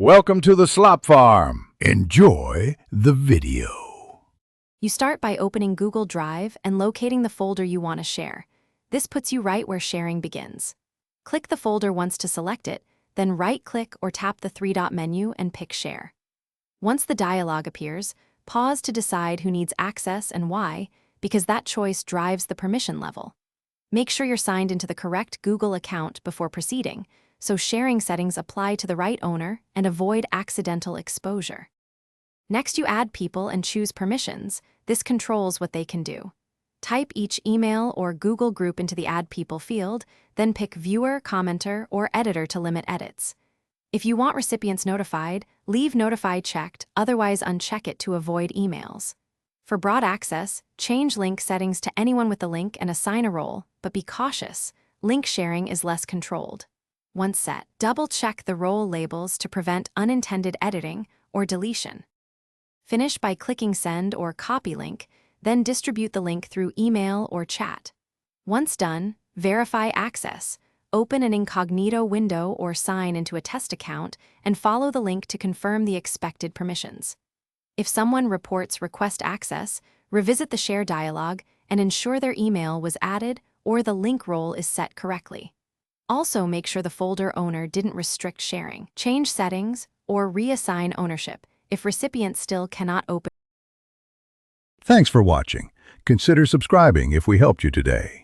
Welcome to the Slop Farm. Enjoy the video. You start by opening Google Drive and locating the folder you want to share. This puts you right where sharing begins. Click the folder once to select it, then right-click or tap the three-dot menu and pick Share. Once the dialog appears, pause to decide who needs access and why, because that choice drives the permission level. Make sure you're signed into the correct Google account before proceeding, so sharing settings apply to the right owner and avoid accidental exposure. Next, you add people and choose permissions. This controls what they can do. Type each email or Google group into the Add People field, then pick Viewer, Commenter, or Editor to limit edits. If you want recipients notified, leave Notify checked, otherwise uncheck it to avoid emails. For broad access, change link settings to anyone with the link and assign a role, but be cautious. Link sharing is less controlled. Once set, double-check the role labels to prevent unintended editing or deletion. Finish by clicking Send or Copy Link, then distribute the link through email or chat. Once done, verify access. Open an incognito window or sign into a test account and follow the link to confirm the expected permissions. If someone reports request access, revisit the share dialog and ensure their email was added or the link role is set correctly. Also, make sure the folder owner didn't restrict sharing. Change settings or reassign ownership if recipients still cannot open. Thanks for watching. Consider subscribing if we helped you today.